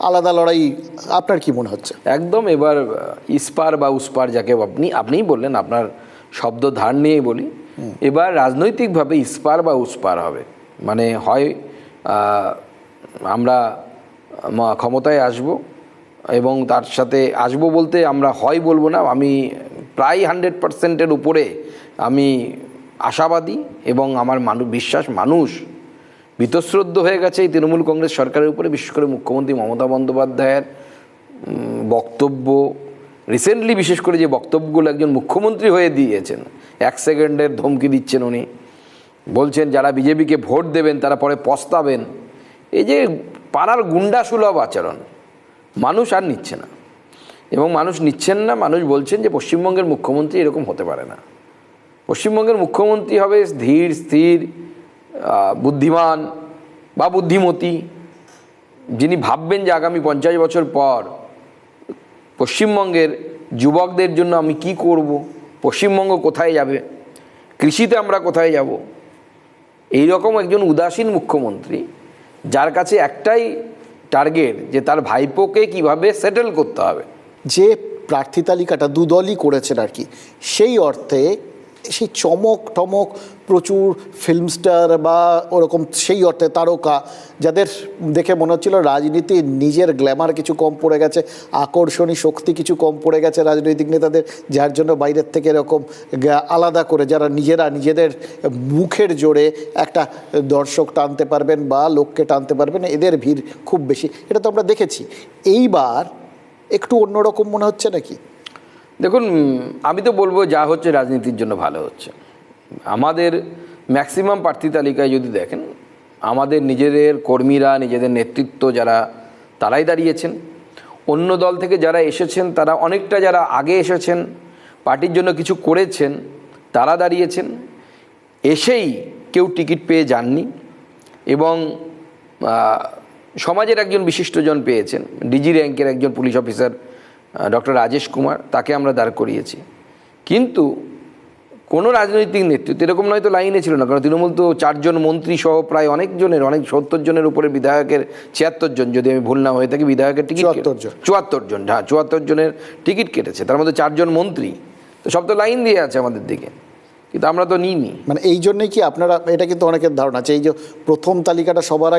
আলাদা লড়াই, আপনার কি মনে হচ্ছে? একদম। এবার ইস্পার বা উস্পার যাকে আপনিই বললেন, আপনার শব্দ ধার নিয়েই বলি, এবার রাজনৈতিকভাবে ইস্পার বা উস্পার হবে। মানে হয় আমরা ক্ষমতায় আসব, এবং তার সাথে আসব বলতে আমরা হয় বলবো না, আমি প্রায় 100%-এর উপরে আমি আশাবাদী, এবং আমার বিশ্বাস মানুষ বীতশ্রদ্ধ হয়ে গেছে এই তৃণমূল কংগ্রেস সরকারের উপরে, বিশেষ করে মুখ্যমন্ত্রী মমতা বন্দ্যোপাধ্যায়ের বক্তব্য। রিসেন্টলি বিশেষ করে যে বক্তব্যগুলো একজন মুখ্যমন্ত্রী হয়ে দিয়েছেন, 1 সেকেন্ডের ধমকি দিচ্ছেন উনি, বলছেন যারা বিজেপিকে ভোট দেবেন তারা পরে পস্তাবেন। এই যে পাড়ার গুন্ডা সুলভ আচরণ মানুষ আর নিচ্ছে না, এবং মানুষ নিচ্ছেন না। মানুষ বলছেন যে পশ্চিমবঙ্গের মুখ্যমন্ত্রী এরকম হতে পারে না। পশ্চিমবঙ্গের মুখ্যমন্ত্রী হবে ধীর স্থির, বুদ্ধিমান বা বুদ্ধিমতী, যিনি ভাববেন যে আগামী 50 বছর পর পশ্চিমবঙ্গের যুবকদের জন্য আমি কি করব, পশ্চিমবঙ্গ কোথায় যাবে, কৃষিতে আমরা কোথায় যাব। এই রকম একজন উদাসীন মুখ্যমন্ত্রী, যার কাছে একটাই টার্গেট যে তার ভাইপোকে কিভাবে সেটেল করতে হবে। যে প্রার্থী তালিকাটা দুদলই করেছেন আর কি, সেই অর্থে সেই চমক টমক প্রচুর ফিল্ম স্টার বা ওরকম সেই অর্থে তারকা, যাদের দেখে মনে হচ্ছিল রাজনীতির নিজের গ্ল্যামার কিছু কম পড়ে গেছে, আকর্ষণী শক্তি কিছু কম পড়ে গেছে রাজনৈতিক নেতাদের, যার জন্য বাইরের থেকে এরকম আলাদা করে যারা নিজেদের মুখের জোরে একটা দর্শক টানতে পারবেন বা লোককে টানতে পারবেন, এদের ভিড় খুব বেশি। এটা তো আমরা দেখেছি। এইবার একটু অন্যরকম মনে হচ্ছে নাকি? দেখুন, আমি তো বলবো যা হচ্ছে রাজনীতির জন্য ভালো হচ্ছে। আমাদের ম্যাক্সিমাম প্রার্থী তালিকায় যদি দেখেন, আমাদের নিজেদের কর্মীরা, নিজেদের নেতৃত্ব যারা, তারাই দাঁড়িয়েছেন। অন্য দল থেকে যারা এসেছেন তারা অনেকটা, যারা আগে এসেছেন পার্টির জন্য কিছু করেছেন, তারা দাঁড়িয়েছেন। এসেই কেউ টিকিট পেয়ে যাননি, এবং সমাজের একজন বিশিষ্টজন পেয়েছেন, ডিজি র্যাঙ্কের একজন police officer doctor Rajesh Kumar, তাকে আমরা দাঁড় করিয়েছি। কিন্তু কোনো রাজনৈতিক নেতৃত্ব এরকম নয়তো লাইনে ছিল না, কারণ তৃণমূল তো 4 জন মন্ত্রী সহ প্রায় অনেক 70 জনের উপরে বিধায়কের, 76 জন যদি আমি ভুল না হয়ে থাকি, বিধায়কের টিকিট 74 জন, হ্যাঁ 74 জনের টিকিট কেটেছে, তার মধ্যে 4 জন মন্ত্রী। তো সব তো লাইন দিয়ে আছে আমাদের দিকে, কিন্তু আমরা তো নিইনি। মানে এই জন্যই কি আপনারা, এটা কিন্তু অনেকের ধারণা আছে, এই যে প্রথম তালিকাটা সবার